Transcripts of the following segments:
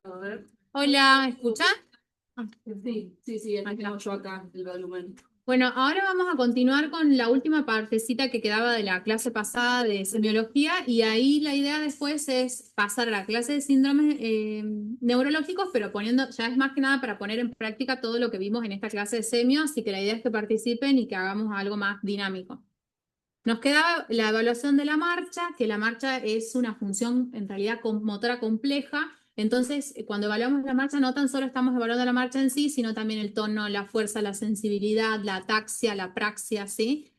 A ver. Hola, ¿escucha? Sí, tengo yo acá el volumen. Bueno, ahora vamos a continuar con la última partecita que quedaba de la clase pasada de semiología y ahí la idea después es pasar a la clase de síndromes neurológicos, pero poniendo, ya es más que nada para poner en práctica todo lo que vimos en esta clase de semio, así que la idea es que participen y que hagamos algo más dinámico. Nos quedaba la evaluación de la marcha, que la marcha es una función en realidad motora compleja. Entonces, cuando evaluamos la marcha, no tan solo estamos evaluando la marcha en sí, sino también el tono, la fuerza, la sensibilidad, la ataxia, la praxia, ¿sí?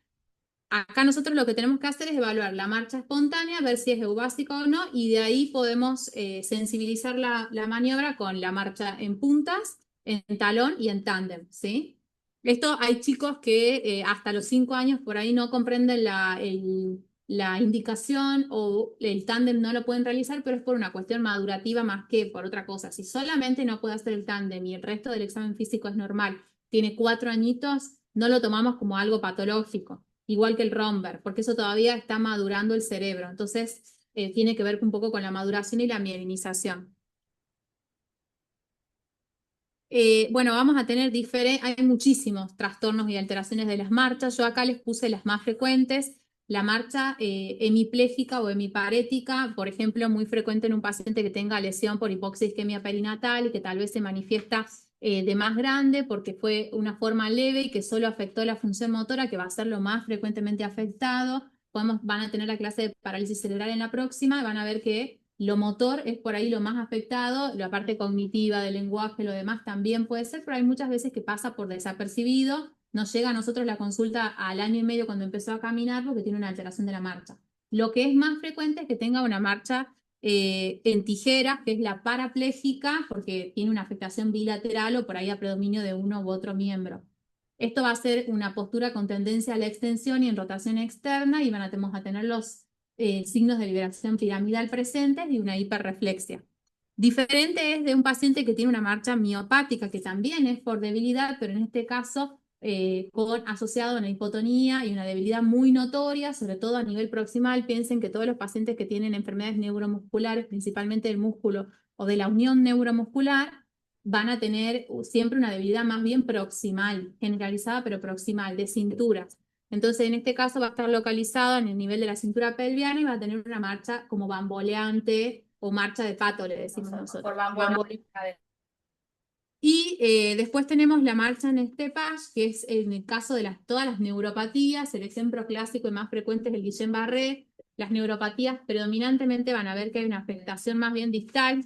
Acá nosotros lo que tenemos que hacer es evaluar la marcha espontánea, ver si es eubásica o no, y de ahí podemos sensibilizar la maniobra con la marcha en puntas, en talón y en tándem, ¿sí? Esto hay chicos que hasta los 5 años por ahí no comprenden la indicación o el tándem no lo pueden realizar, pero es por una cuestión madurativa más que por otra cosa. Si solamente no puede hacer el tándem y el resto del examen físico es normal, tiene 4 añitos, no lo tomamos como algo patológico, igual que el Romberg, porque eso todavía está madurando el cerebro. Entonces, tiene que ver un poco con la maduración y la mielinización. Bueno, vamos a tener hay muchísimos trastornos y alteraciones de las marchas. Yo acá les puse las más frecuentes. La marcha hemipléjica o hemiparética, por ejemplo, muy frecuente en un paciente que tenga lesión por hipoxia isquemia perinatal y que tal vez se manifiesta de más grande porque fue una forma leve y que solo afectó la función motora, que va a ser lo más frecuentemente afectado. Van a tener la clase de parálisis cerebral en la próxima y van a ver que lo motor es por ahí lo más afectado, la parte cognitiva del lenguaje, lo demás también puede ser, pero hay muchas veces que pasa por desapercibido. Nos llega a nosotros la consulta al año y medio cuando empezó a caminar porque tiene una alteración de la marcha. Lo que es más frecuente es que tenga una marcha en tijeras, que es la parapléjica, porque tiene una afectación bilateral o por ahí a predominio de uno u otro miembro. Esto va a ser una postura con tendencia a la extensión y en rotación externa y vamos a tener los signos de liberación piramidal presentes y una hiperreflexia. Diferente es de un paciente que tiene una marcha miopática, que también es por debilidad, pero en este caso asociado a una hipotonía y una debilidad muy notoria, sobre todo a nivel proximal. Piensen que todos los pacientes que tienen enfermedades neuromusculares, principalmente del músculo o de la unión neuromuscular, van a tener siempre una debilidad más bien proximal, generalizada pero proximal, de cinturas. Entonces, en este caso va a estar localizado en el nivel de la cintura pelviana y va a tener una marcha como bamboleante o marcha de pato, le decimos nosotros. Por bamboleante. Y después tenemos la marcha en Estepache, que es en el caso de todas las neuropatías. El ejemplo clásico y más frecuente es el Guillain-Barré. Las neuropatías predominantemente van a ver que hay una afectación más bien distal,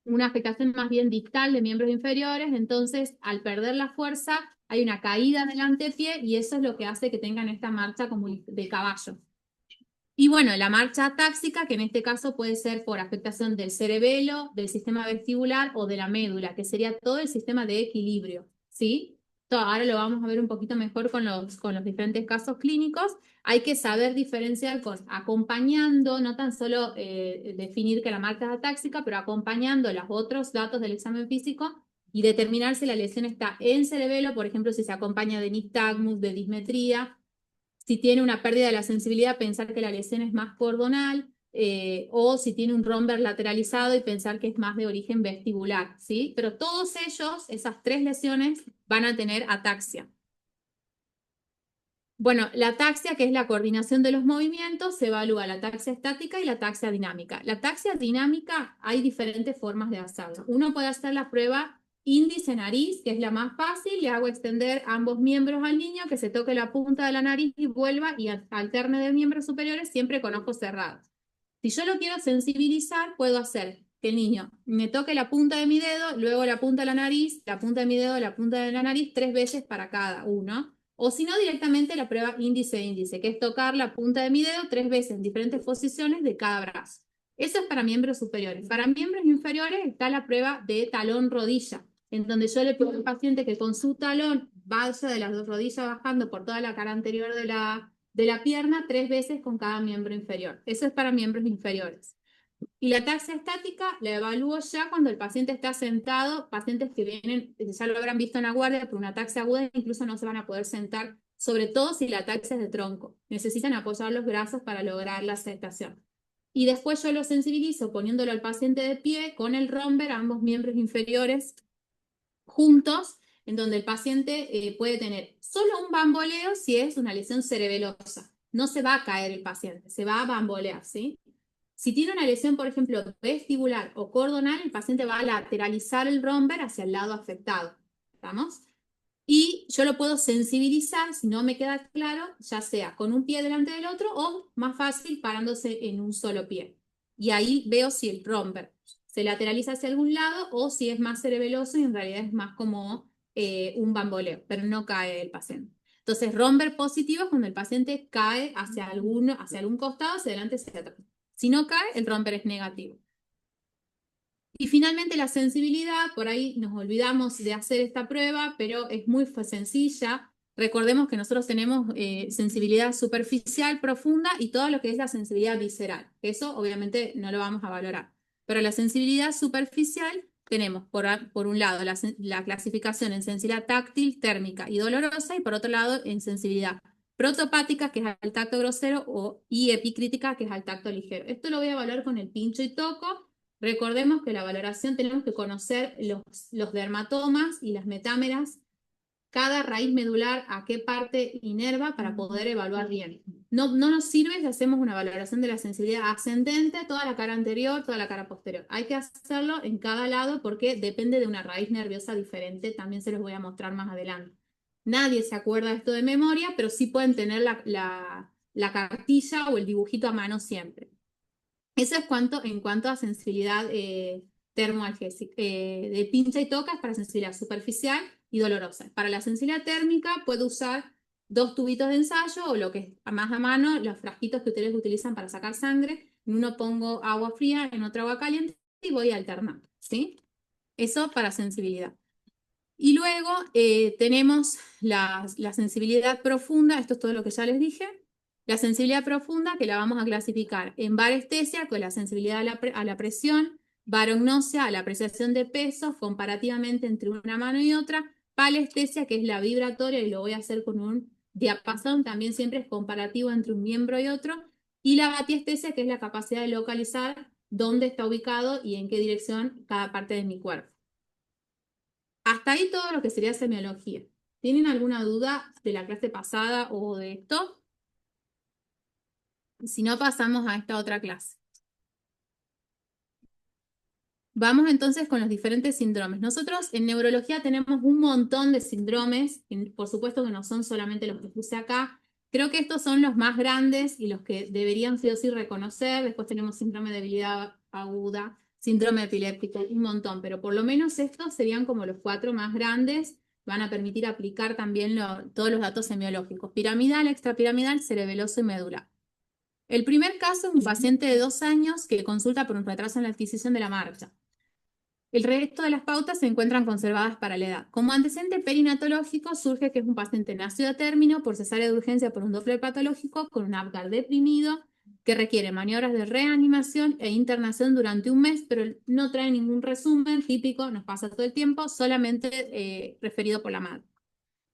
de miembros inferiores. Entonces, al perder la fuerza, hay una caída del antepié y eso es lo que hace que tengan esta marcha como de caballo. Y bueno, la marcha atáxica, que en este caso puede ser por afectación del cerebelo, del sistema vestibular o de la médula, que sería todo el sistema de equilibrio, ¿sí? Ahora lo vamos a ver un poquito mejor con los diferentes casos clínicos. Hay que saber diferenciar acompañando, no tan solo definir que la marcha es atáxica, pero acompañando los otros datos del examen físico y determinar si la lesión está en cerebelo, por ejemplo, si se acompaña de nistagmus, de dismetría. Si tiene una pérdida de la sensibilidad, pensar que la lesión es más cordonal, o si tiene un romber lateralizado y pensar que es más de origen vestibular, ¿sí? Pero todos ellos, esas tres lesiones, van a tener ataxia. Bueno, la ataxia, que es la coordinación de los movimientos, se evalúa la ataxia estática y la ataxia dinámica. La ataxia dinámica hay diferentes formas de hacerlo. Uno puede hacer la prueba índice-nariz, que es la más fácil. Le hago extender ambos miembros al niño, que se toque la punta de la nariz y vuelva y alterne de miembros superiores, siempre con ojos cerrados. Si yo lo quiero sensibilizar, puedo hacer que el niño me toque la punta de mi dedo, luego la punta de la nariz, la punta de mi dedo, la punta de la nariz, 3 veces para cada uno. O si no, directamente la prueba índice-índice, que es tocar la punta de mi dedo 3 veces en diferentes posiciones de cada brazo. Eso es para miembros superiores. Para miembros inferiores está la prueba de talón-rodilla, en donde yo le pido al paciente que con su talón vaya de las dos rodillas bajando por toda la cara anterior de la pierna 3 veces con cada miembro inferior. Eso es para miembros inferiores. Y la ataxia estática la evalúo ya cuando el paciente está sentado. Pacientes que vienen, ya lo habrán visto en la guardia, por una ataxia aguda incluso no se van a poder sentar, sobre todo si la ataxia es de tronco. Necesitan apoyar los brazos para lograr la sentación. Y después yo lo sensibilizo poniéndolo al paciente de pie con el romber, ambos miembros inferiores juntos, en donde el paciente puede tener solo un bamboleo si es una lesión cerebelosa. No se va a caer el paciente, se va a bambolear, ¿sí? Si tiene una lesión, por ejemplo, vestibular o cordonal, el paciente va a lateralizar el romber hacia el lado afectado. ¿Estamos? Y yo lo puedo sensibilizar, si no me queda claro, ya sea con un pie delante del otro o más fácil parándose en un solo pie. Y ahí veo si el romber se lateraliza hacia algún lado o si es más cerebeloso y en realidad es más como un bamboleo, pero no cae el paciente. Entonces, romber positivo es cuando el paciente cae hacia algún costado, hacia adelante, hacia atrás. Si no cae, el romper es negativo. Y finalmente la sensibilidad, por ahí nos olvidamos de hacer esta prueba, pero es muy sencilla. Recordemos que nosotros tenemos sensibilidad superficial, profunda y todo lo que es la sensibilidad visceral. Eso obviamente no lo vamos a valorar. Pero la sensibilidad superficial tenemos por un lado la clasificación en sensibilidad táctil, térmica y dolorosa, y por otro lado en sensibilidad protopática, que es al tacto grosero, y epicrítica, que es al tacto ligero. Esto lo voy a evaluar con el pincho y toco. Recordemos que la valoración tenemos que conocer los dermatomas y las metámeras, cada raíz medular a qué parte inerva para poder evaluar bien. No nos sirve si hacemos una valoración de la sensibilidad ascendente, toda la cara anterior, toda la cara posterior. Hay que hacerlo en cada lado porque depende de una raíz nerviosa diferente. También se los voy a mostrar más adelante. Nadie se acuerda de esto de memoria, pero sí pueden tener la cartilla o el dibujito a mano siempre. Eso es en cuanto a sensibilidad termoalgésica. De pincha y toca es para sensibilidad superficial y dolorosa. Para la sensibilidad térmica puedo usar 2 tubitos de ensayo o lo que es más a mano, los frasquitos que ustedes utilizan para sacar sangre. En uno pongo agua fría, en otro agua caliente y voy alternando, ¿sí? Eso para sensibilidad. Y luego tenemos la sensibilidad profunda, esto es todo lo que ya les dije. La sensibilidad profunda, que la vamos a clasificar en varestesia, con la sensibilidad a la presión, varognosia, a la apreciación de pesos comparativamente entre una mano y otra, palestesia, que es la vibratoria, y lo voy a hacer con un diapasón, también siempre es comparativo entre un miembro y otro, y la batiestesia, que es la capacidad de localizar dónde está ubicado y en qué dirección cada parte de mi cuerpo. Hasta ahí todo lo que sería semiología. ¿Tienen alguna duda de la clase pasada o de esto? Si no, pasamos a esta otra clase. Vamos entonces con los diferentes síndromes. Nosotros en neurología tenemos un montón de síndromes, y por supuesto que no son solamente los que puse acá. Creo que estos son los más grandes y los que deberían sí o sí reconocer. Después tenemos síndrome de debilidad aguda, síndrome epiléptico, un montón, pero por lo menos estos serían como los 4 más grandes. Van a permitir aplicar también todos los datos semiológicos: piramidal, extrapiramidal, cerebeloso y medular. El primer caso es un paciente de 2 años que consulta por un retraso en la adquisición de la marcha. El resto de las pautas se encuentran conservadas para la edad. Como antecedente perinatológico surge que es un paciente nacido a término por cesárea de urgencia por un Doppler patológico con un Apgar deprimido que requiere maniobras de reanimación e internación durante un mes, pero no trae ningún resumen típico, nos pasa todo el tiempo, solamente referido por la madre.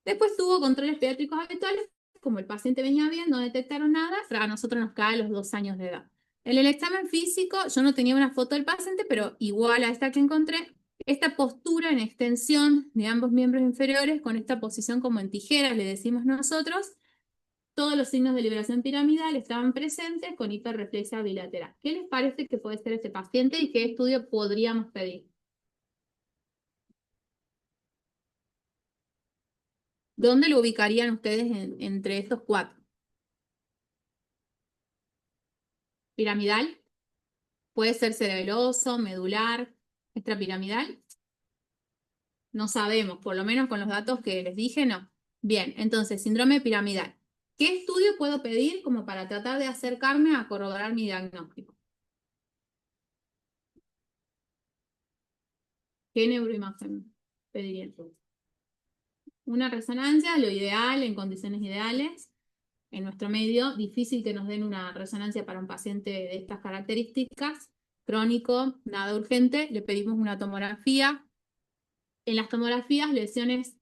Después tuvo controles pediátricos habituales, como el paciente venía bien, no detectaron nada, a nosotros nos cae a los 2 años de edad. En el examen físico, yo no tenía una foto del paciente, pero igual a esta que encontré, esta postura en extensión de ambos miembros inferiores, con esta posición como en tijeras, le decimos nosotros, todos los signos de liberación piramidal estaban presentes con hiperreflexia bilateral. ¿Qué les parece que puede ser este paciente y qué estudio podríamos pedir? ¿Dónde lo ubicarían ustedes entre estos 4? ¿Piramidal? Puede ser cerebeloso, medular, extrapiramidal. No sabemos, por lo menos con los datos que les dije, no. Bien, entonces, síndrome piramidal. ¿Qué estudio puedo pedir como para tratar de acercarme a corroborar mi diagnóstico? ¿Qué neuroimagen pediría? Una resonancia, lo ideal, en condiciones ideales. En nuestro medio, difícil que nos den una resonancia para un paciente de estas características. Crónico, nada urgente, le pedimos una tomografía. En las tomografías, lesiones,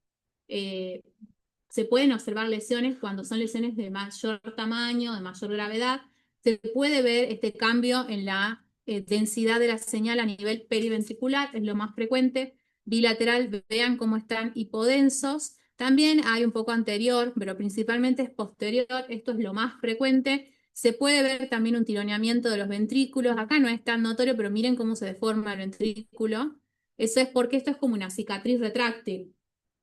se pueden observar lesiones cuando son lesiones de mayor tamaño, de mayor gravedad. Se puede ver este cambio en la densidad de la señal a nivel periventricular, es lo más frecuente. Bilateral, vean cómo están hipodensos. También hay un poco anterior, pero principalmente es posterior, esto es lo más frecuente. Se puede ver también un tironeamiento de los ventrículos. Acá no es tan notorio, pero miren cómo se deforma el ventrículo. Eso es porque esto es como una cicatriz retráctil,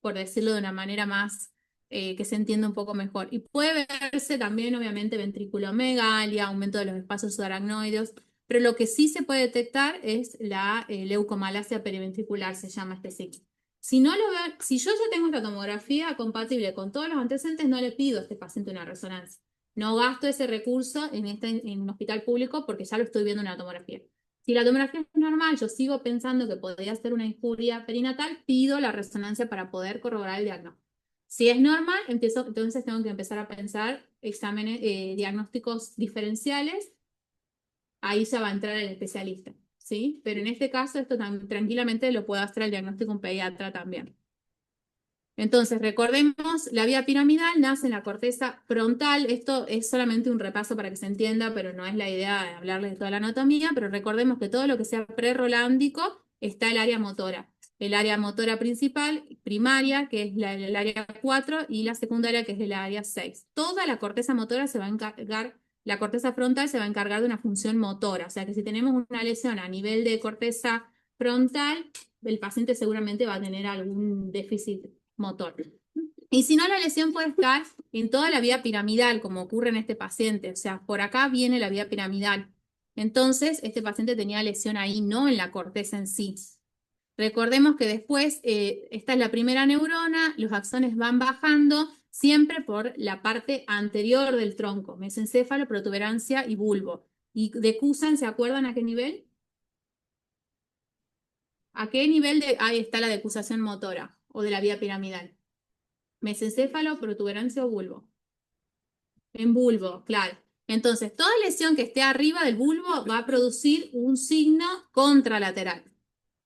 por decirlo de una manera más que se entienda un poco mejor. Y puede verse también, obviamente, ventriculomegalia, aumento de los espacios subaracnoideos, pero lo que sí se puede detectar es la leucomalacia periventricular, se llama este ciclo. Si no lo veo, si yo ya tengo esta tomografía compatible con todos los antecedentes, no le pido a este paciente una resonancia. No gasto ese recurso en un hospital público porque ya lo estoy viendo en la tomografía. Si la tomografía es normal, yo sigo pensando que podría ser una injuria perinatal, pido la resonancia para poder corroborar el diagnóstico. Si es normal, entonces tengo que empezar a pensar exámenes, diagnósticos diferenciales. Ahí ya va a entrar el especialista, ¿sí? Pero en este caso, esto tranquilamente lo puede hacer el diagnóstico un pediatra también. Entonces, recordemos, la vía piramidal nace en la corteza frontal. Esto es solamente un repaso para que se entienda, pero no es la idea de hablarles de toda la anatomía, pero recordemos que todo lo que sea prerolándico está el área motora. El área motora principal, primaria, que es el área 4, y la secundaria, que es el área 6. Toda la corteza motora se va a encargar, la corteza frontal se va a encargar de una función motora. O sea que si tenemos una lesión a nivel de corteza frontal, el paciente seguramente va a tener algún déficit motor. Y si no, la lesión puede estar en toda la vía piramidal, como ocurre en este paciente. O sea, por acá viene la vía piramidal. Entonces, este paciente tenía lesión ahí, no en la corteza en sí. Recordemos que después, esta es la primera neurona, los axones van bajando siempre por la parte anterior del tronco, mesencéfalo, protuberancia y bulbo. ¿Y decusan, se acuerdan a qué nivel? ¿A qué nivel ahí está la decusación motora o de la vía piramidal? Mesencéfalo, protuberancia o bulbo. En bulbo, claro. Entonces, toda lesión que esté arriba del bulbo va a producir un signo contralateral.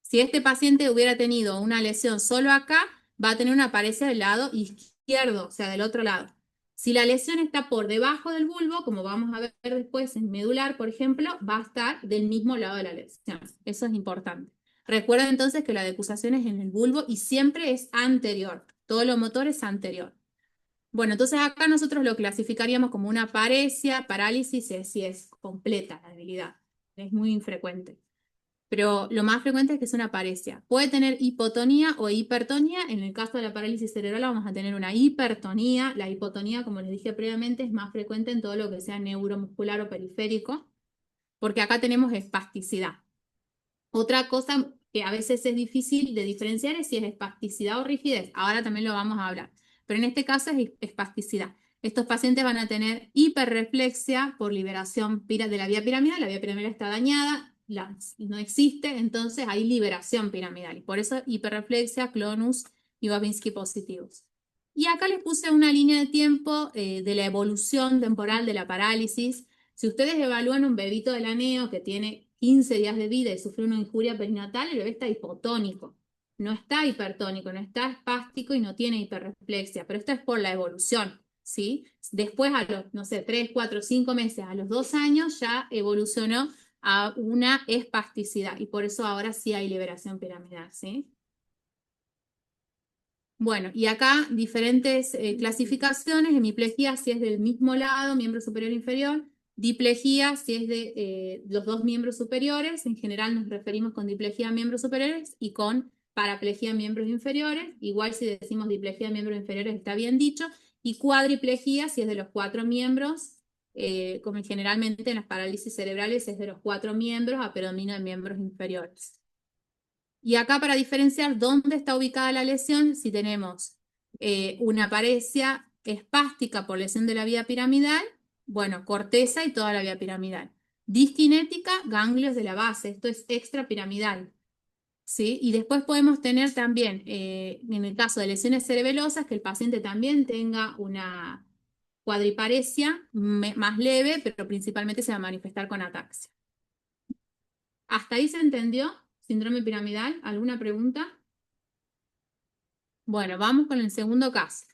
Si este paciente hubiera tenido una lesión solo acá, va a tener una paresia del lado izquierdo, o sea, del otro lado. Si la lesión está por debajo del bulbo, como vamos a ver después en medular, por ejemplo, va a estar del mismo lado de la lesión. Eso es importante. Recuerden entonces que la decusación es en el bulbo y siempre es anterior. Todo lo motor es anterior. Bueno, entonces acá nosotros lo clasificaríamos como una paresia, parálisis, si es completa la debilidad. Es muy infrecuente. pero lo más frecuente es que es una paresia. Puede tener hipotonía o hipertonía. En el caso de la parálisis cerebral vamos a tener una hipertonía. La hipotonía, como les dije previamente, es más frecuente en todo lo que sea neuromuscular o periférico, porque acá tenemos espasticidad. Otra cosa que a veces es difícil de diferenciar es si es espasticidad o rigidez. Ahora también lo vamos a hablar. Pero en este caso es espasticidad. Estos pacientes van a tener hiperreflexia por liberación de la vía piramidal. La vía piramidal está dañada, no existe, entonces hay liberación piramidal. Y por eso hiperreflexia, clonus y Babinski positivos. Y acá les puse una línea de tiempo de la evolución temporal de la parálisis. Si ustedes evalúan un bebito de la neo que tiene 15 días de vida y sufre una injuria perinatal, el bebé está hipotónico. No está hipertónico, no está espástico y no tiene hiperreflexia, pero esto es por la evolución, ¿sí? Después a los, no sé, 3, 4, 5 meses, a los 2 años ya evolucionó a una espasticidad y por eso ahora sí hay liberación piramidal, ¿sí? Bueno, y acá diferentes clasificaciones, hemiplegia si es del mismo lado, miembro superior e inferior, diplegia si es de los dos miembros superiores, en general nos referimos con diplegia a miembros superiores y con paraplegia a miembros inferiores, igual si decimos diplegia a miembros inferiores está bien dicho, y cuadriplegia si es de los 4 miembros, como generalmente en las parálisis cerebrales es de los 4 miembros a predominio de miembros inferiores. Y acá para diferenciar dónde está ubicada la lesión, si tenemos una paresia espástica por lesión de la vía piramidal, bueno, corteza y toda la vía piramidal. Diskinética, ganglios de la base, esto es extrapiramidal. ¿Sí? Y después podemos tener también, en el caso de lesiones cerebelosas, que el paciente también tenga una cuadriparesia más leve, pero principalmente se va a manifestar con ataxia. ¿Hasta ahí se entendió? Síndrome piramidal, ¿alguna pregunta? Bueno, vamos con el segundo caso.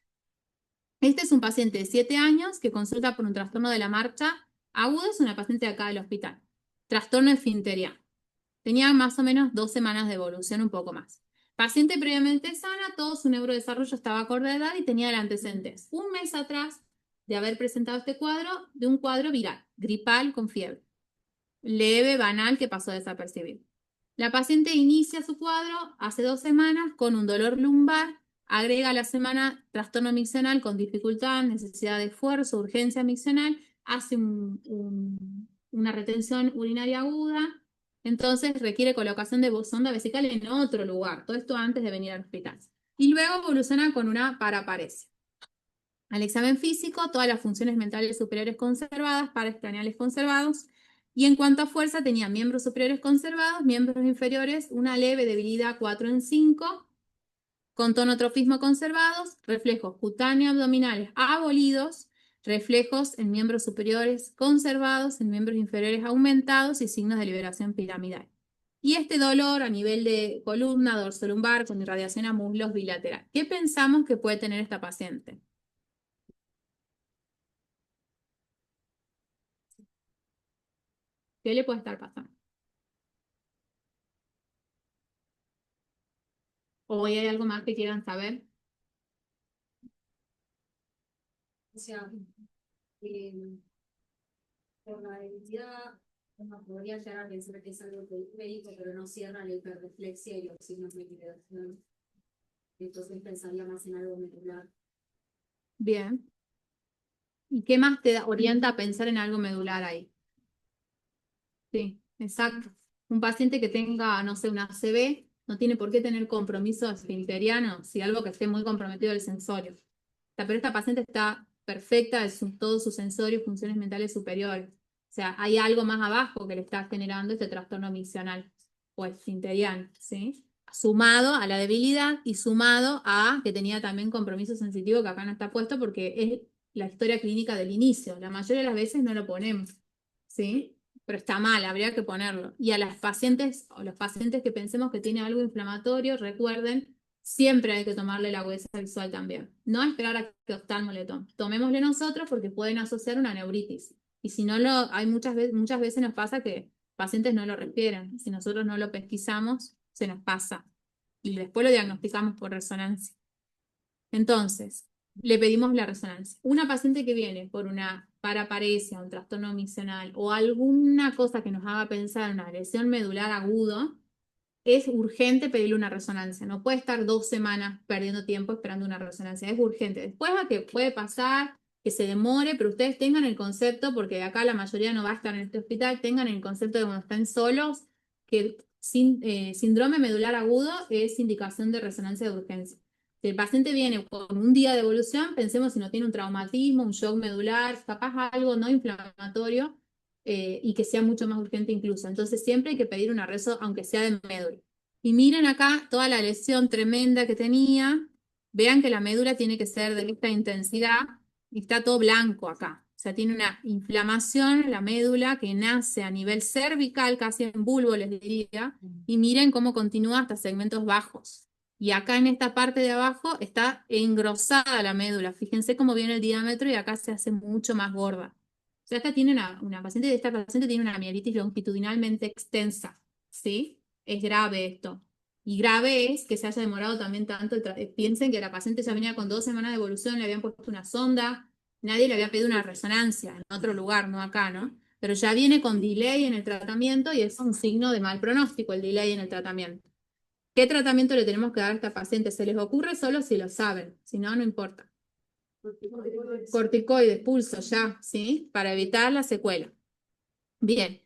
Este es un paciente de 7 años que consulta por un trastorno de la marcha agudo, es una paciente de acá del hospital. Trastorno esfinteriano. Tenía más o menos 2 semanas de evolución, un poco más. Paciente previamente sana, todo su neurodesarrollo estaba acorde a edad y tenía el antecedentes. Un mes atrás de haber presentado este cuadro, de un cuadro viral, gripal con fiebre. Leve, banal, que pasó desapercibido. La paciente inicia su cuadro hace 2 semanas con un dolor lumbar, agrega a la semana trastorno miccional con dificultad, necesidad de esfuerzo, urgencia miccional, hace una retención urinaria aguda, entonces requiere colocación de sonda vesical en otro lugar, todo esto antes de venir al hospital. Y luego evoluciona con una paraparesia. Al examen físico, todas las funciones mentales superiores conservadas, paraescraneales conservados, y en cuanto a fuerza, tenía miembros superiores conservados, miembros inferiores, una leve debilidad 4 en 5, con tonotropismo conservados, reflejos cutáneos abdominales abolidos, reflejos en miembros superiores conservados, en miembros inferiores aumentados y signos de liberación piramidal. Y este dolor a nivel de columna, dorso lumbar, con irradiación a muslos bilateral. ¿Qué pensamos que puede tener esta paciente? ¿Qué le puede estar pasando? ¿O hay algo más que quieran saber? O sea, eh, por la identidad, uno podría llegar a pensar que es algo médico, pero no cierra la hiperreflexia y los signos de liberación. Entonces pensaría más en algo medular. Bien. ¿Y qué más te orienta a pensar en algo medular ahí? Sí, exacto. Un paciente que tenga, no sé, una ACV no tiene por qué tener compromiso esfinteriano, si algo que esté muy comprometido el sensorio. Pero esta paciente está perfecta de todos sus sensorios, funciones mentales superiores. O sea, hay algo más abajo que le está generando este trastorno miccional o esfinteriano, ¿sí? Sumado a la debilidad y sumado a que tenía también compromiso sensitivo que acá no está puesto porque es la historia clínica del inicio. La mayoría de las veces no lo ponemos, ¿sí? Pero está mal, habría que ponerlo. Y a las pacientes o los pacientes que pensemos que tiene algo inflamatorio, recuerden, siempre hay que tomarle la agudeza visual también. No esperar a que oftalmo le tome. Tomémosle nosotros porque pueden asociar una neuritis. Y si no lo, hay muchas veces nos pasa que pacientes no lo refieren. Si nosotros no lo pesquisamos, se nos pasa. Y después lo diagnosticamos por resonancia. Entonces, le pedimos la resonancia. Una paciente que viene por una paraparesia, un trastorno misional o alguna cosa que nos haga pensar en una lesión medular agudo, es urgente pedirle una resonancia. No puede estar 2 semanas perdiendo tiempo esperando una resonancia. Es urgente. Después a que puede pasar, que se demore, pero ustedes tengan el concepto, porque de acá la mayoría no va a estar en este hospital, tengan el concepto de cuando están solos, que síndrome medular agudo es indicación de resonancia de urgencia. Si el paciente viene con un día de evolución, pensemos si no tiene un traumatismo, un shock medular, capaz algo no inflamatorio, y que sea mucho más urgente incluso. Entonces siempre hay que pedir una reso, aunque sea de médula. Y miren acá toda la lesión tremenda que tenía. Vean que la médula tiene que ser de esta intensidad y está todo blanco acá. O sea, tiene una inflamación en la médula que nace a nivel cervical, casi en bulbo les diría, y miren cómo continúa hasta segmentos bajos. Y acá en esta parte de abajo está engrosada la médula. Fíjense cómo viene el diámetro y acá se hace mucho más gorda. O sea, esta paciente tiene una mielitis longitudinalmente extensa, ¿sí? Es grave esto. Y grave es que se haya demorado también tanto. Piensen que la paciente ya venía con 2 semanas de evolución, le habían puesto una sonda, nadie le había pedido una resonancia en otro lugar, no acá, ¿no? Pero ya viene con delay en el tratamiento y es un signo de mal pronóstico el delay en el tratamiento. ¿Qué tratamiento le tenemos que dar a esta paciente? Se les ocurre solo si lo saben, si no, no importa. Corticoides, pulso ya, ¿sí? Para evitar la secuela. Bien,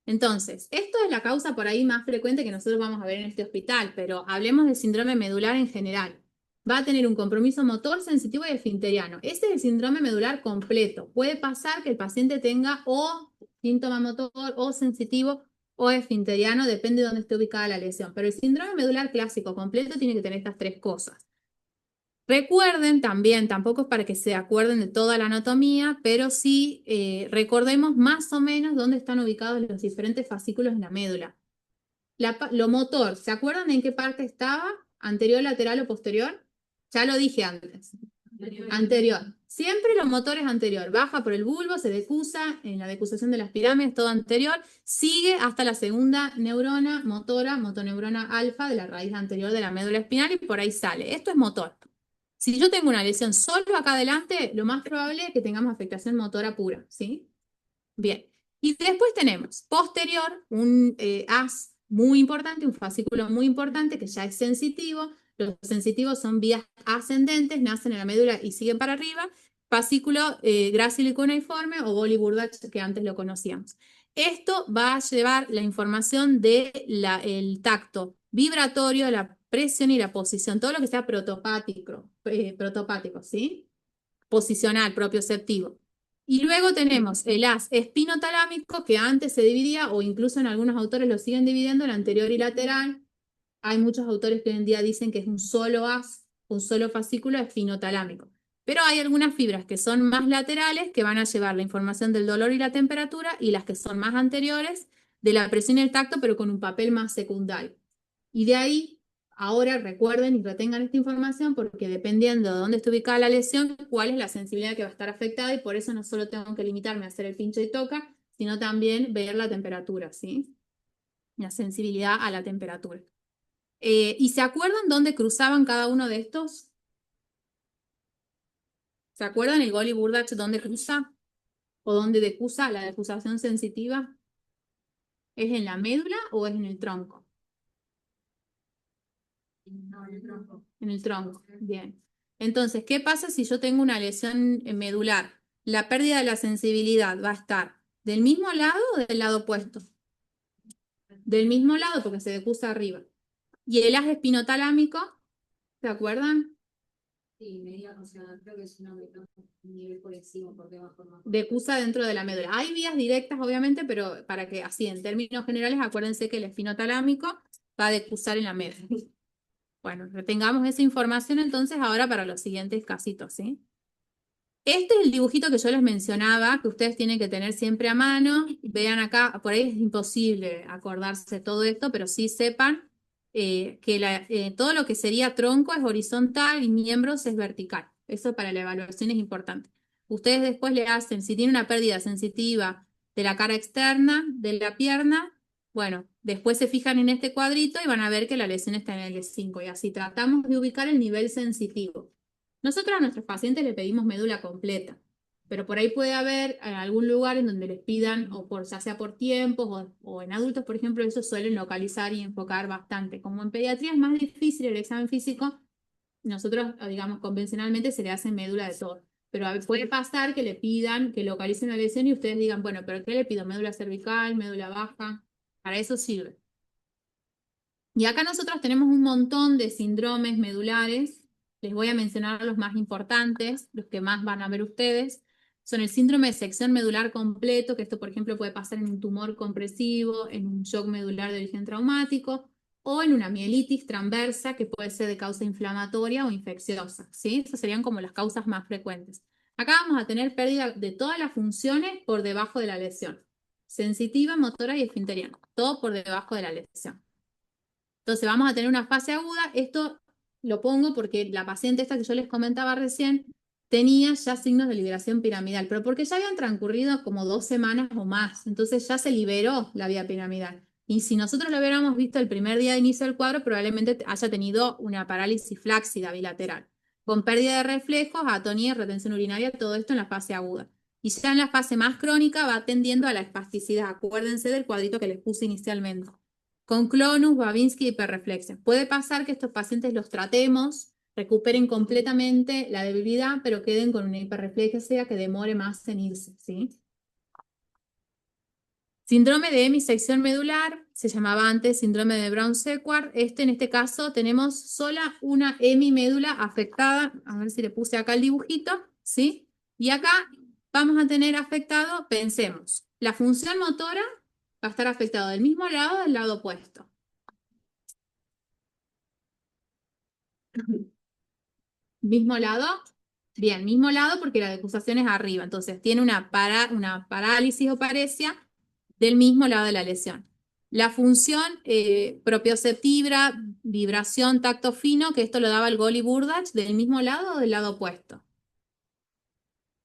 entonces, esto es la causa por ahí más frecuente que nosotros vamos a ver en este hospital, pero hablemos del síndrome medular en general. Va a tener un compromiso motor, sensitivo y esfinteriano. Ese es el síndrome medular completo. Puede pasar que el paciente tenga o síntoma motor o sensitivo o esfinteriano, depende de dónde esté ubicada la lesión. Pero el síndrome medular clásico completo tiene que tener estas 3 cosas. Recuerden también, tampoco es para que se acuerden de toda la anatomía, pero sí recordemos más o menos dónde están ubicados los diferentes fascículos en la médula. Lo motor, ¿se acuerdan en qué parte estaba? ¿Anterior, lateral o posterior? Ya lo dije antes. Anterior. Siempre los motores anterior. Baja por el bulbo, se decusa, en la decusación de las pirámides, todo anterior. Sigue hasta la segunda neurona motora, motoneurona alfa de la raíz anterior de la médula espinal y por ahí sale. Esto es motor. Si yo tengo una lesión solo acá adelante, lo más probable es que tengamos afectación motora pura, ¿sí? Bien. Y después tenemos posterior, un haz muy importante, un fascículo muy importante que ya es sensitivo. Los sensitivos son vías ascendentes, nacen en la médula y siguen para arriba. Fascículo grácil y cuneiforme o Goli Burdach, que antes lo conocíamos. Esto va a llevar la información del tacto vibratorio, la presión y la posición, todo lo que sea protopático, ¿sí? Posicional, propioceptivo. Y luego tenemos el haz espinotalámico, que antes se dividía, o incluso en algunos autores lo siguen dividiendo, en anterior y lateral. Hay muchos autores que hoy en día dicen que es un solo haz, un solo fascículo espinotalámico. Pero hay algunas fibras que son más laterales, que van a llevar la información del dolor y la temperatura, y las que son más anteriores, de la presión y el tacto, pero con un papel más secundario. Y de ahí, ahora recuerden y retengan esta información, porque dependiendo de dónde esté ubicada la lesión, cuál es la sensibilidad que va a estar afectada, y por eso no solo tengo que limitarme a hacer el pincho y toca, sino también ver la temperatura, ¿sí? La sensibilidad a la temperatura. ¿Y se acuerdan dónde cruzaban cada uno de estos? ¿Se acuerdan el Goli Burdach dónde cruza? ¿O dónde decusa la decusación sensitiva? ¿Es en la médula o es en el tronco? No, en el tronco. En el tronco, bien. Entonces, ¿qué pasa si yo tengo una lesión medular? La pérdida de la sensibilidad va a estar del mismo lado o del lado opuesto. Del mismo lado porque se decusa arriba. Y el haz espinotalámico, ¿se acuerdan? Sí, o sea, creo que es un nivel por encima, por debajo más. Decusa dentro de la médula. Hay vías directas, obviamente, pero para que así, en términos generales, acuérdense que el espinotalámico va a decusar en la médula. Bueno, retengamos esa información entonces ahora para los siguientes casitos, ¿sí? Este es el dibujito que yo les mencionaba, que ustedes tienen que tener siempre a mano. Vean acá, por ahí es imposible acordarse de todo esto, pero sí sepan que todo lo que sería tronco es horizontal y miembros es vertical. Eso para la evaluación es importante. Ustedes después le hacen, si tiene una pérdida sensitiva de la cara externa, de la pierna, bueno, después se fijan en este cuadrito y van a ver que la lesión está en el 5 y así tratamos de ubicar el nivel sensitivo. Nosotros a nuestros pacientes le pedimos médula completa, pero por ahí puede haber algún lugar en donde les pidan, o por, ya sea por tiempos o en adultos, por ejemplo, eso suelen localizar y enfocar bastante. Como en pediatría es más difícil el examen físico, nosotros, digamos, convencionalmente se le hace médula de todo. Pero puede pasar que le pidan que localicen la lesión y ustedes digan, bueno, ¿pero qué le pido? ¿Médula cervical, médula baja? Para eso sirve. Y acá nosotros tenemos un montón de síndromes medulares. Les voy a mencionar los más importantes, los que más van a ver ustedes. Son el síndrome de sección medular completo, que esto, por ejemplo, puede pasar en un tumor compresivo, en un shock medular de origen traumático, o en una mielitis transversa, que puede ser de causa inflamatoria o infecciosa, ¿sí? Esas serían como las causas más frecuentes. Acá vamos a tener pérdida de todas las funciones por debajo de la lesión. Sensitiva, motora y esfinteriana. Todo por debajo de la lesión. Entonces vamos a tener una fase aguda. Esto lo pongo porque la paciente esta que yo les comentaba recién tenía ya signos de liberación piramidal, pero porque ya habían transcurrido como 2 semanas o más. Entonces ya se liberó la vía piramidal. Y si nosotros lo hubiéramos visto el primer día de inicio del cuadro, probablemente haya tenido una parálisis flácida bilateral, con pérdida de reflejos, atonía, retención urinaria, todo esto en la fase aguda. Y ya en la fase más crónica va tendiendo a la espasticidad. Acuérdense del cuadrito que les puse inicialmente. Con clonus, Babinski y hiperreflexia. Puede pasar que estos pacientes los tratemos, recuperen completamente la debilidad, pero queden con una hiperreflexia que demore más en irse, ¿sí? Síndrome de hemisección medular, se llamaba antes síndrome de Brown-Séquard. En este caso, tenemos sola una hemimédula afectada. A ver si le puse acá el dibujito, ¿sí? Y acá vamos a tener afectado, pensemos, la función motora va a estar afectada del mismo lado o del lado opuesto. Mismo lado, bien, mismo lado porque la decusación es arriba, entonces tiene una parálisis o paresia del mismo lado de la lesión. La función propioceptiva, vibración, tacto fino, que esto lo daba el Goli Burdach, del mismo lado o del lado opuesto.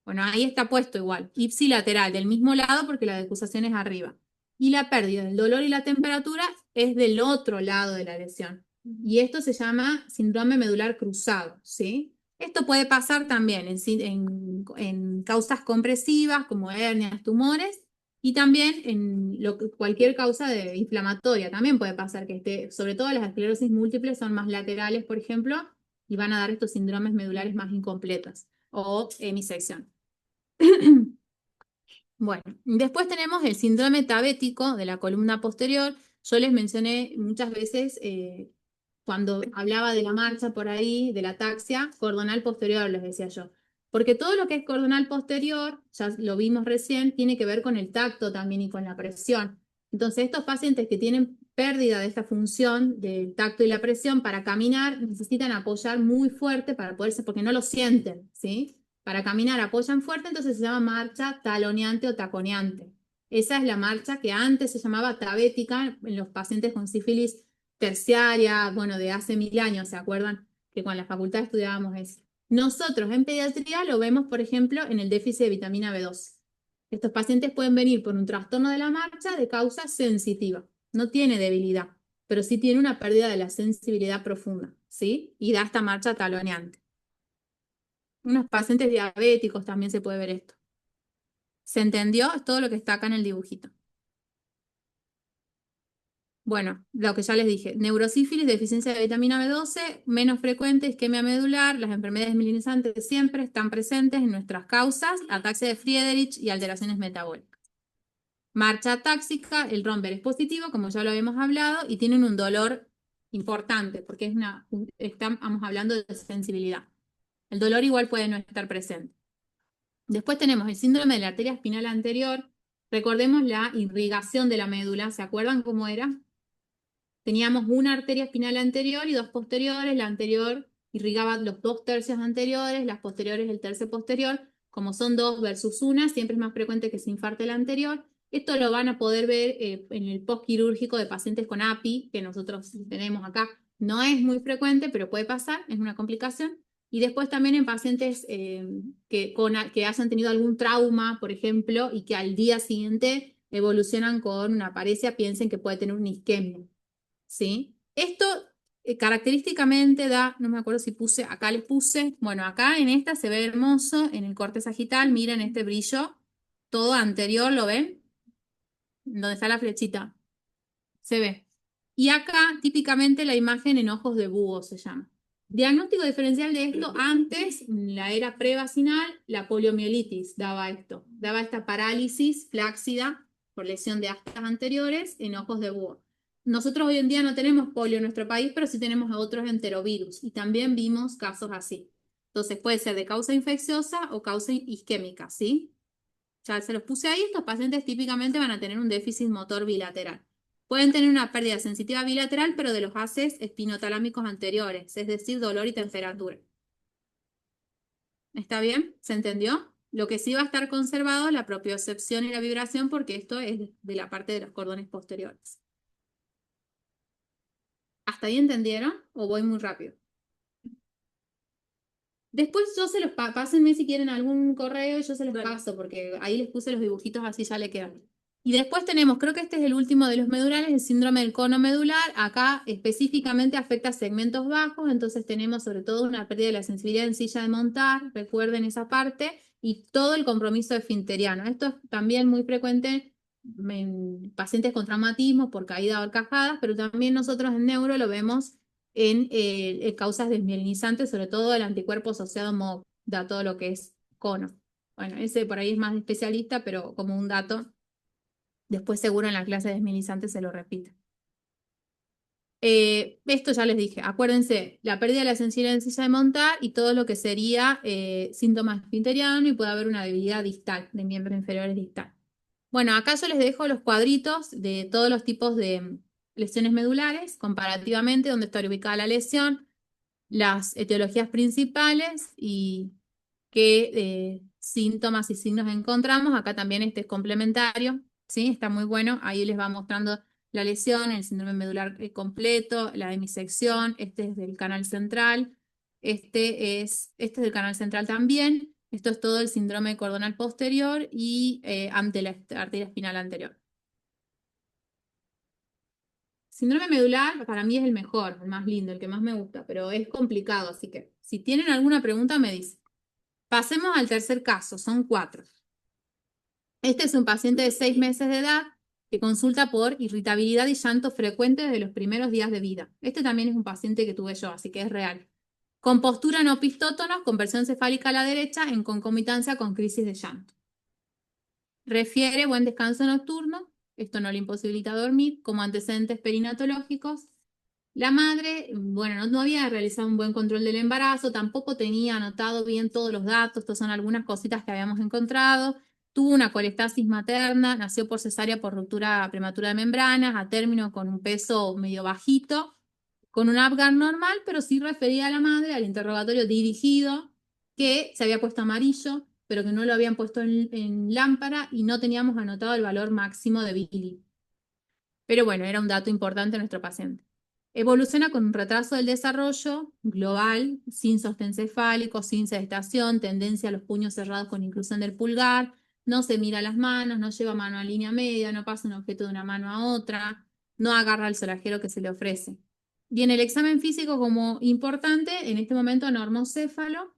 Bueno, ahí está puesto igual, ipsilateral, del mismo lado porque la decusación es arriba. Y la pérdida del dolor y la temperatura es del otro lado de la lesión. Y esto se llama síndrome medular cruzado, ¿sí? Esto puede pasar también en causas compresivas como hernias, tumores, y también en cualquier causa inflamatoria. También puede pasar que esté, sobre todo las esclerosis múltiples son más laterales, por ejemplo, y van a dar estos síndromes medulares más incompletos o hemisección. Bueno, después tenemos el síndrome tabético de la columna posterior. Yo les mencioné muchas veces cuando hablaba de la marcha por ahí, de la ataxia, cordonal posterior, les decía yo. Porque todo lo que es cordonal posterior, ya lo vimos recién, tiene que ver con el tacto también y con la presión. Entonces, estos pacientes que tienen pérdida de esta función del tacto y la presión para caminar necesitan apoyar muy fuerte para poderse, porque no lo sienten, ¿sí? Para caminar apoyan fuerte, entonces se llama marcha taloneante o taconeante. Esa es la marcha que antes se llamaba tabética en los pacientes con sífilis terciaria, bueno, de hace 1000 años, ¿se acuerdan? Que con la facultad estudiábamos eso. Nosotros en pediatría lo vemos, por ejemplo, en el déficit de vitamina B12. Estos pacientes pueden venir por un trastorno de la marcha de causa sensitiva. No tiene debilidad, pero sí tiene una pérdida de la sensibilidad profunda, ¿sí? Y da esta marcha taloneante. Unos pacientes diabéticos también se puede ver esto. ¿Se entendió? Es todo lo que está acá en el dibujito. Bueno, lo que ya les dije, neurosífilis, deficiencia de vitamina B12, menos frecuente, isquemia medular, las enfermedades mielinizantes siempre están presentes en nuestras causas, ataxia de Friedrich y alteraciones metabólicas. Marcha táxica, el romper es positivo, como ya lo habíamos hablado, y tienen un dolor importante, porque estamos hablando de sensibilidad. El dolor igual puede no estar presente. Después tenemos el síndrome de la arteria espinal anterior. Recordemos la irrigación de la médula, ¿se acuerdan cómo era? Teníamos una arteria espinal anterior y 2 posteriores. La anterior irrigaba los 2 tercios anteriores, las posteriores el tercio posterior. Como son 2 versus 1, siempre es más frecuente que se infarte la anterior. Esto lo van a poder ver en el postquirúrgico de pacientes con API, que nosotros tenemos acá. No es muy frecuente, pero puede pasar, es una complicación. Y después también en pacientes que hayan tenido algún trauma, por ejemplo, y que al día siguiente evolucionan con una paresia, piensen que puede tener una isquemia, ¿sí? Esto característicamente da, no me acuerdo si puse, acá les puse, bueno, acá en esta se ve hermoso, en el corte sagital, miren este brillo, todo anterior, ¿lo ven? Donde está la flechita, se ve. Y acá típicamente la imagen en ojos de búho se llama. Diagnóstico diferencial de esto, antes, en la era prevacinal, la poliomielitis daba esto, daba esta parálisis flácida por lesión de astas anteriores en ojos de búho. Nosotros hoy en día no tenemos polio en nuestro país, pero sí tenemos otros enterovirus y también vimos casos así. Entonces puede ser de causa infecciosa o causa isquémica, ¿sí? Ya se los puse ahí, estos pacientes típicamente van a tener un déficit motor bilateral. Pueden tener una pérdida sensitiva bilateral, pero de los haces espinotalámicos anteriores, es decir, dolor y temperatura. ¿Está bien? ¿Se entendió? Lo que sí va a estar conservado es la propiocepción y la vibración, porque esto es de la parte de los cordones posteriores. ¿Hasta ahí entendieron? ¿O voy muy rápido? Después yo se los pásenme si quieren algún correo y yo se los paso, porque ahí les puse los dibujitos así ya le quedan. Y después tenemos, creo que este es el último de los medulares, el síndrome del cono medular. Acá específicamente afecta segmentos bajos, entonces tenemos sobre todo una pérdida de la sensibilidad en silla de montar, recuerden esa parte, y todo el compromiso esfinteriano. Esto es también muy frecuente en pacientes con traumatismos por caída o horcajadas, pero también nosotros en neuro lo vemos en causas desmielinizantes, sobre todo el anticuerpo asociado MOG, da todo lo que es cono. Bueno, ese por ahí es más especialista, pero como un dato, después seguro en la clase de desmielinizantes se lo repite. Esto ya les dije, acuérdense, la pérdida de la sensibilidad en silla de montar y todo lo que sería síntoma esfinteriano y puede haber una debilidad distal, de miembros inferiores distal. Bueno, acá yo les dejo los cuadritos de todos los tipos de lesiones medulares, comparativamente, donde está ubicada la lesión, las etiologías principales y qué síntomas y signos encontramos. Acá también este es complementario, ¿sí? Está muy bueno. Ahí les va mostrando la lesión, el síndrome medular completo, la hemisección. Este es del canal central. Este es del canal central también. Esto es todo el síndrome cordonal posterior y ante la arteria espinal anterior. Síndrome medular para mí es el mejor, el más lindo, el que más me gusta, pero es complicado, así que si tienen alguna pregunta me dicen. Pasemos al tercer caso, son 4. Este es un paciente de 6 meses de edad que consulta por irritabilidad y llanto frecuente desde los primeros días de vida. Este también es un paciente que tuve yo, así que es real. Con postura no pistótonos, con presión cefálica a la derecha en concomitancia con crisis de llanto. Refiere buen descanso nocturno, esto no le imposibilita dormir, como antecedentes perinatológicos. La madre, bueno, no había realizado un buen control del embarazo, tampoco tenía anotado bien todos los datos, estas son algunas cositas que habíamos encontrado. Tuvo una colestasis materna, nació por cesárea por ruptura prematura de membranas, a término con un peso medio bajito, con un Apgar normal, pero sí refería a la madre al interrogatorio dirigido, que se había puesto amarillo, pero que no lo habían puesto en lámpara y no teníamos anotado el valor máximo de Billy. Pero bueno, era un dato importante en nuestro paciente. Evoluciona con un retraso del desarrollo global, sin sostén cefálico, sin sedestación, tendencia a los puños cerrados con inclusión del pulgar, no se mira las manos, no lleva mano a línea media, no pasa un objeto de una mano a otra, no agarra el solajero que se le ofrece. Bien, el examen físico como importante, en este momento normocéfalo,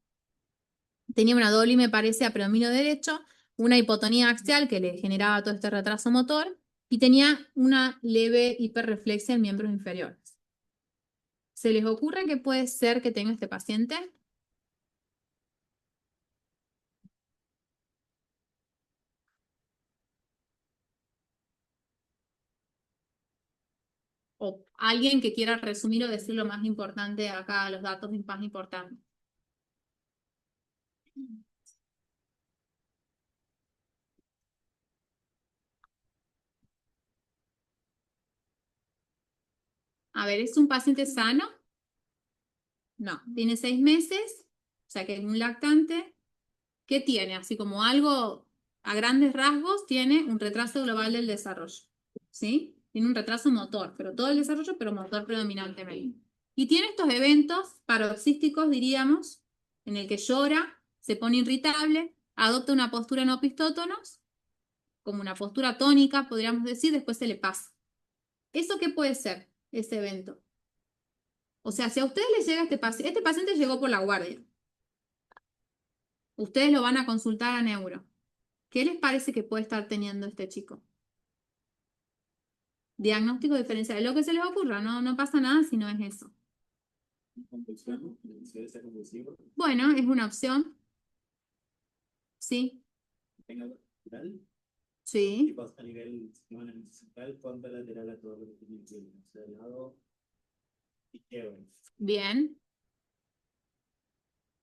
tenía una doble, me parece, a predominio derecho, una hipotonía axial que le generaba todo este retraso motor y tenía una leve hiperreflexia en miembros inferiores. ¿Se les ocurre qué puede ser que tenga este paciente? O alguien que quiera resumir o decir lo más importante acá, los datos más importantes. A ver, ¿es un paciente sano? No, tiene 6 meses, o sea que es un lactante. ¿Qué tiene? Así como algo a grandes rasgos, tiene un retraso global del desarrollo, ¿sí? Tiene un retraso motor, pero todo el desarrollo, pero motor predominantemente. Y tiene estos eventos paroxísticos, diríamos, en el que llora, se pone irritable, adopta una postura no pistótonos, como una postura tónica, podríamos decir, después se le pasa. ¿Eso qué puede ser, ese evento? O sea, si a ustedes les llega este paciente llegó por la guardia, ustedes lo van a consultar a neuro. ¿Qué les parece que puede estar teniendo este chico? Diagnóstico diferencial, lo que se les ocurra, no pasa nada si no es eso. Convulsión, inicio convulsivo, Bueno, es una opción. Sí, tenga lateral, sí, tipo a nivel sistema nervioso central, contralateral a todo lo que tiene que ver, o sea, el lado izquierdo. bien.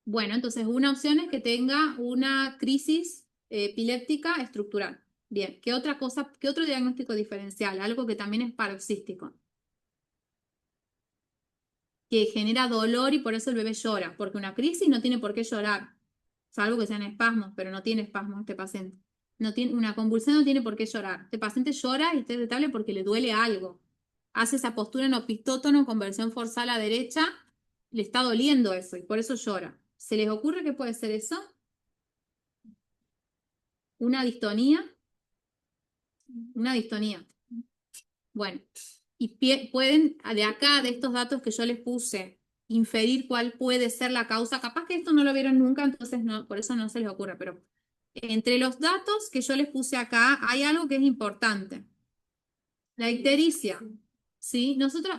Bueno, entonces una opción es que tenga una crisis epiléptica estructural. Bien, ¿qué otra cosa, qué otro diagnóstico diferencial? Algo que también es paroxístico, que genera dolor y por eso el bebé llora, porque una crisis no tiene por qué llorar, salvo que sean espasmos, pero no tiene espasmos este paciente. No tiene, una convulsión no tiene por qué llorar. Este paciente llora y está irritable porque le duele algo. Hace esa postura en opistótono, conversión forzada a la derecha, le está doliendo eso y por eso llora. ¿Se les ocurre que puede ser eso? ¿Una distonía? Una distonía. Bueno, y pueden, de acá, de estos datos que yo les puse, inferir cuál puede ser la causa. Capaz que esto no lo vieron nunca, entonces no, por eso no se les ocurre, pero entre los datos que yo les puse acá hay algo que es importante. La ictericia. ¿Sí? Nosotros,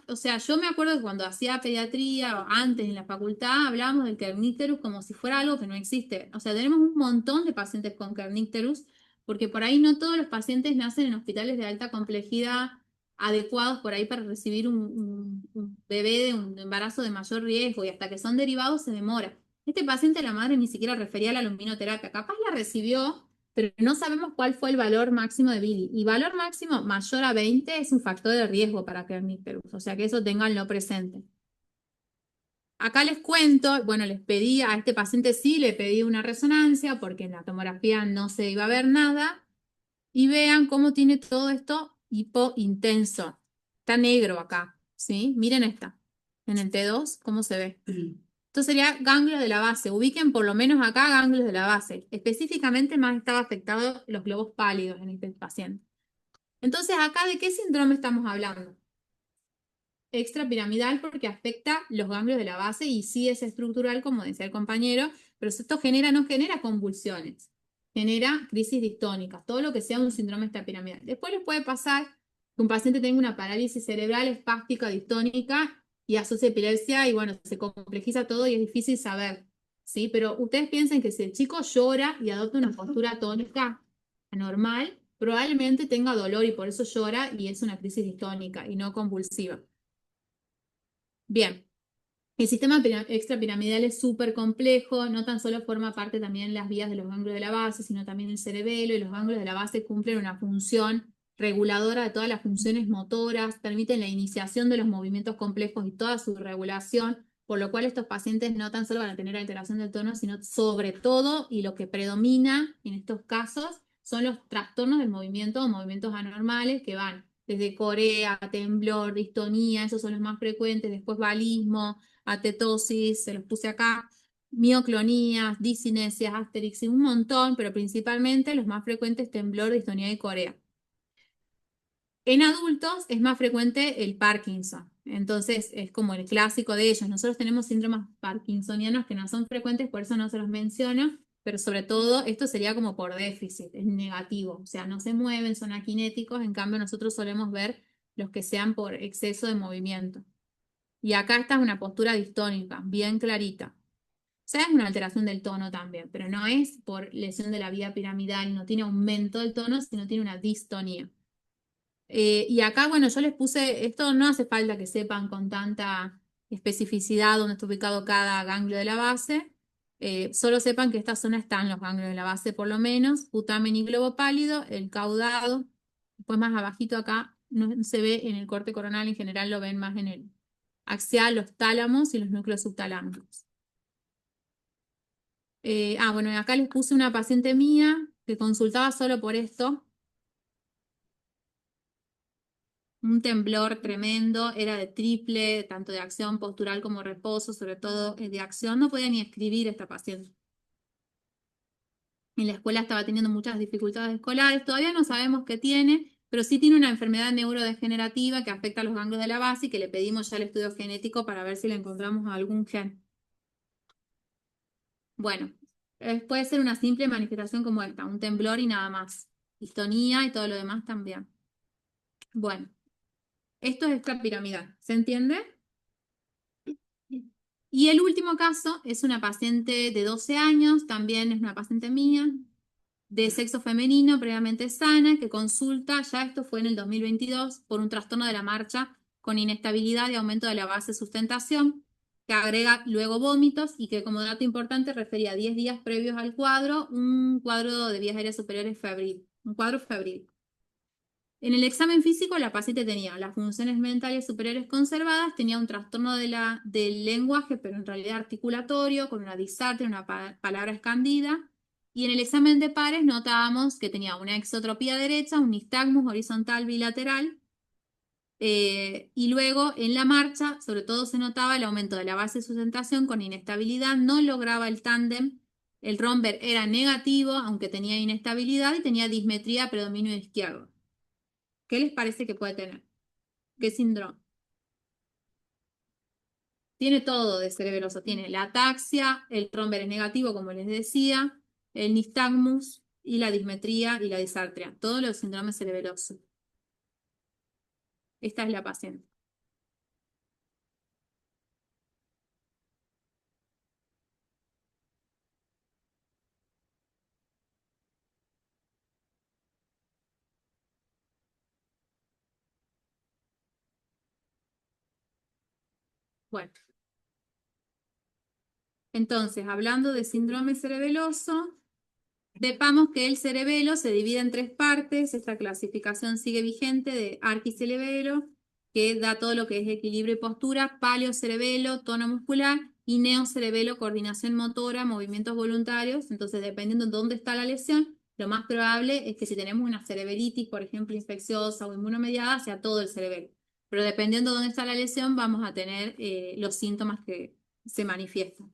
o sea, yo me acuerdo que cuando hacía pediatría o antes en la facultad hablábamos del kernicterus como si fuera algo que no existe. O sea, tenemos un montón de pacientes con kernicterus porque por ahí no todos los pacientes nacen en hospitales de alta complejidad adecuados por ahí para recibir un bebé de un embarazo de mayor riesgo y hasta que son derivados se demora. Este paciente la madre ni siquiera refería a la luminoterapia, capaz la recibió pero no sabemos cuál fue el valor máximo de Billy. Y valor máximo mayor a 20 es un factor de riesgo para kernicterus, o sea que eso tenganlo presente. Acá les cuento, bueno, les pedí a este paciente sí, le pedí una resonancia porque en la tomografía no se iba a ver nada. Y vean cómo tiene todo esto hipointenso. Está negro acá, ¿sí? Miren esta, en el T2, cómo se ve. Esto sería ganglios de la base. Ubiquen por lo menos acá ganglios de la base. Específicamente más estaba afectado los globos pálidos en este paciente. Entonces, acá, ¿de qué síndrome estamos hablando? Extrapiramidal porque afecta los ganglios de la base y sí es estructural, como decía el compañero, pero esto no genera convulsiones, genera crisis distónicas, todo lo que sea un síndrome extrapiramidal. Después les puede pasar que un paciente tenga una parálisis cerebral espástica distónica y asocia epilepsia y bueno, se complejiza todo y es difícil saber, ¿sí? Pero ustedes piensen que si el chico llora y adopta una postura tónica anormal, probablemente tenga dolor y por eso llora y es una crisis distónica y no convulsiva. Bien, el sistema extrapiramidal es súper complejo, no tan solo forma parte también las vías de los ganglios de la base, sino también el cerebelo, y los ganglios de la base cumplen una función reguladora de todas las funciones motoras, permiten la iniciación de los movimientos complejos y toda su regulación, por lo cual estos pacientes no tan solo van a tener alteración del tono, sino sobre todo, y lo que predomina en estos casos, son los trastornos del movimiento o movimientos anormales que van desde corea, temblor, distonía, esos son los más frecuentes, después balismo, atetosis, se los puse acá, mioclonías, disinesias, asterix y un montón, pero principalmente los más frecuentes temblor, distonía y corea. En adultos es más frecuente el Parkinson, entonces es como el clásico de ellos. Nosotros tenemos síndromes parkinsonianos que no son frecuentes, por eso no se los menciono, pero sobre todo esto sería como por déficit, es negativo, o sea, no se mueven, son aquinéticos, en cambio nosotros solemos ver los que sean por exceso de movimiento. Y acá esta es una postura distónica, bien clarita. O sea, es una alteración del tono también, pero no es por lesión de la vía piramidal, no tiene aumento del tono, sino tiene una distonía. Y acá, bueno, yo les puse, esto no hace falta que sepan con tanta especificidad dónde está ubicado cada ganglio de la base, solo sepan que esta zona están los ganglios de la base por lo menos, putamen y globo pálido, el caudado, después más abajito acá, no se ve en el corte coronal, en general lo ven más en el axial, los tálamos y los núcleos subtalámicos. Bueno, acá les puse una paciente mía que consultaba solo por esto. Un temblor tremendo, era de triple, tanto de acción postural como reposo, sobre todo de acción. No podía ni escribir esta paciente. En la escuela estaba teniendo muchas dificultades escolares, todavía no sabemos qué tiene, pero sí tiene una enfermedad neurodegenerativa que afecta a los ganglios de la base y que le pedimos ya el estudio genético para ver si le encontramos algún gen. Bueno, puede ser una simple manifestación como esta, un temblor y nada más. Distonía y todo lo demás también. Bueno, esto es extrapiramidal, ¿se entiende? Y el último caso es una paciente de 12 años, también es una paciente mía, de sexo femenino, previamente sana, que consulta, ya esto fue en el 2022, por un trastorno de la marcha con inestabilidad y aumento de la base de sustentación, que agrega luego vómitos y que como dato importante refería 10 días previos al cuadro, un cuadro de vías aéreas superiores febril, un cuadro febril. En el examen físico, la paciente tenía las funciones mentales superiores conservadas, tenía un trastorno del lenguaje, pero en realidad articulatorio, con una disartria, una palabra escandida. Y en el examen de pares notábamos que tenía una exotropía derecha, un nistagmus horizontal bilateral. Y luego en la marcha, sobre todo se notaba el aumento de la base de sustentación con inestabilidad, no lograba el tándem. El romber era negativo, aunque tenía inestabilidad, y tenía dismetría predominio izquierdo. ¿Qué les parece que puede tener? ¿Qué síndrome? Tiene todo de cerebeloso. Tiene la ataxia, el romber es negativo, como les decía, el nistagmus y la dismetría y la disartria. Todos los síndromes cerebelosos. Esta es la paciente. Bueno, entonces, hablando de síndrome cerebeloso, sepamos que el cerebelo se divide en 3 partes. Esta clasificación sigue vigente de arquicerebelo, que da todo lo que es equilibrio y postura, paleocerebelo, tono muscular, y neocerebelo, coordinación motora, movimientos voluntarios. Entonces, dependiendo de dónde está la lesión, lo más probable es que si tenemos una cerebelitis, por ejemplo, infecciosa o inmunomediada, sea todo el cerebelo. Pero dependiendo de dónde está la lesión, vamos a tener los síntomas que se manifiestan.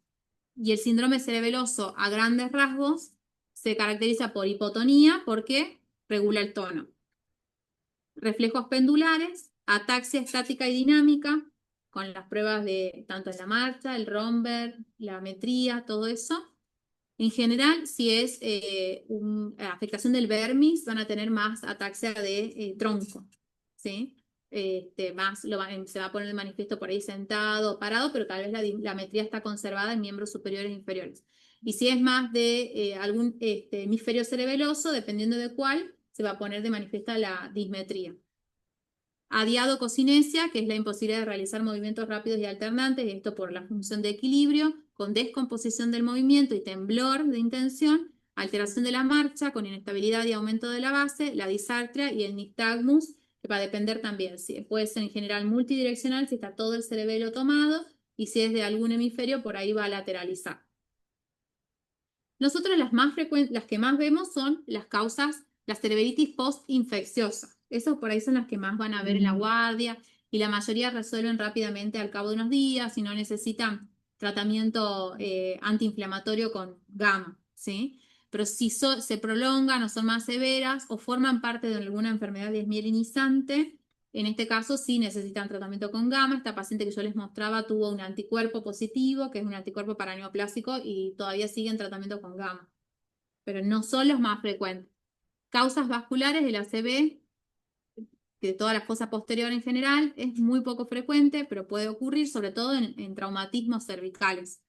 Y el síndrome cerebeloso, a grandes rasgos, se caracteriza por hipotonía porque regula el tono. Reflejos pendulares, ataxia estática y dinámica, con las pruebas de tanto en la marcha, el romber, la metría, todo eso. En general, si es afectación del vermis, van a tener más ataxia de tronco, ¿sí? Más se va a poner de manifiesto por ahí sentado o parado, pero tal vez la metría está conservada en miembros superiores e inferiores. Y si es más de algún hemisferio cerebeloso, dependiendo de cuál, se va a poner de manifiesto la dismetría. Adiadococinesia, que es la imposibilidad de realizar movimientos rápidos y alternantes, y esto por la función de equilibrio, con descomposición del movimiento y temblor de intención, alteración de la marcha, con inestabilidad y aumento de la base, la disartria y el nistagmus, que va a depender también, si puede ser en general multidireccional, si está todo el cerebelo tomado, y si es de algún hemisferio, por ahí va a lateralizar. Nosotros las que más vemos son las causas, la cerebritis postinfecciosa. Esas por ahí son las que más van a ver en la guardia y la mayoría resuelven rápidamente al cabo de unos días y no necesitan tratamiento antiinflamatorio con gamma, ¿sí? Pero si se prolongan o son más severas o forman parte de alguna enfermedad desmielinizante, en este caso sí necesitan tratamiento con gamma. Esta paciente que yo les mostraba tuvo un anticuerpo positivo, que es un anticuerpo paraneoplásico, y todavía sigue en tratamiento con gamma. Pero no son los más frecuentes. Causas vasculares del ACV, que de todas las cosas posteriores en general, es muy poco frecuente, pero puede ocurrir sobre todo en traumatismos cervicales.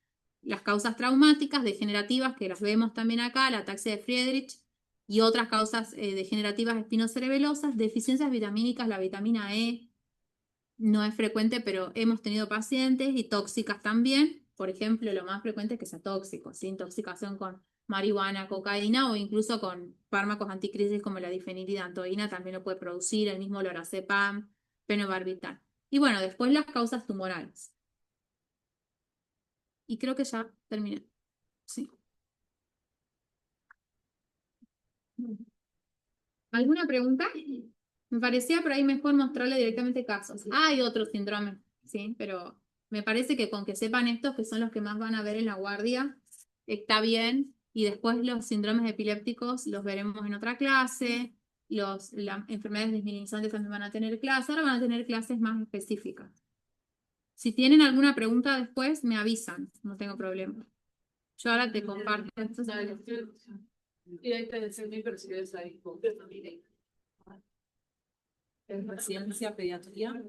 Las causas traumáticas degenerativas, que las vemos también acá, la ataxia de Friedrich, y otras causas degenerativas espinocerebelosas, deficiencias vitamínicas, la vitamina E no es frecuente, pero hemos tenido pacientes, y tóxicas también. Por ejemplo, lo más frecuente es que sea tóxico, ¿sí? Intoxicación con marihuana, cocaína o incluso con fármacos anticrisis como la difenilidantoína también lo puede producir, el mismo lorazepam, fenobarbital. Y bueno, después las causas tumorales. Y creo que ya terminé. Sí. ¿Alguna pregunta? Me parecía por ahí mejor mostrarle directamente casos. Hay otros síndromes, sí, pero me parece que con que sepan estos, que son los que más van a ver en la guardia, está bien. Y después los síndromes epilépticos los veremos en otra clase. las enfermedades desminimizantes también van a tener clases, ahora van a tener clases más específicas. Si tienen alguna pregunta después, me avisan, no tengo problema. Yo ahora te comparto. Y ahí te decía mi perfil ahí. En residencia pediatría.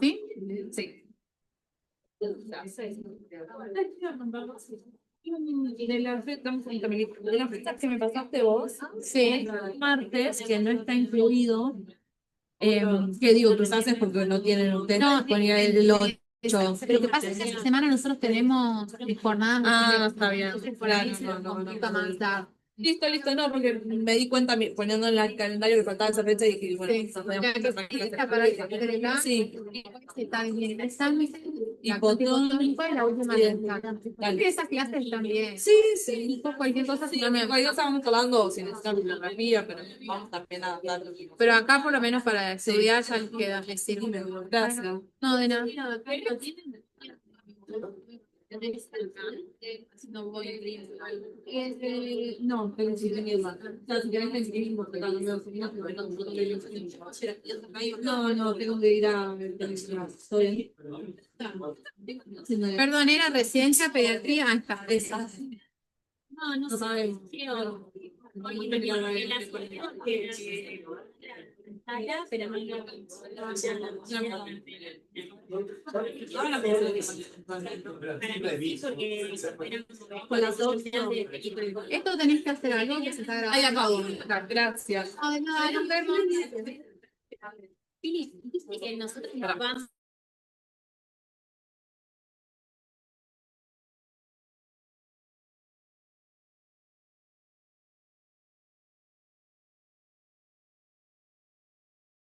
¿Sí? Sí. De las fechas que me pasaste vos, Sí. martes, que no está incluido, ¿qué digo? Quizás es porque no tienen ustedes No, disponible el 8. Lo que pasa es que esta semana nosotros tenemos jornadas. Ah, está bien. Entonces, por ahí Claro, se nos no, complica más dar. Listo, no, porque me di cuenta poniendo en el calendario que faltaba esa fecha y dije, bueno, Sí. nos podíamos Esta para el acá. Sí. Está bien. Examen. Y botón. Fue la última Bien. vez. Dale. Esas clases también. Sí, sí. Cualquier cosa, Sí, si no me cualquier cosa vamos hablando si necesitan bibliografía, pero vamos también a dar. Pero acá por lo menos para estudiar ya les queda decir. Gracias. No, de nada. No voy a No, pero sí tenía más. Si querés me escribís porque no, tengo que ir a estoy Perdón, era residencia, pediatría, ahí está. esa. No sabemos. Pero no Con las dos. Esto tenés que hacer algo que se está grabando. Ahí acabo. Gracias. No, de nada, nos vemos. Pili, dijiste que nosotros nos vamos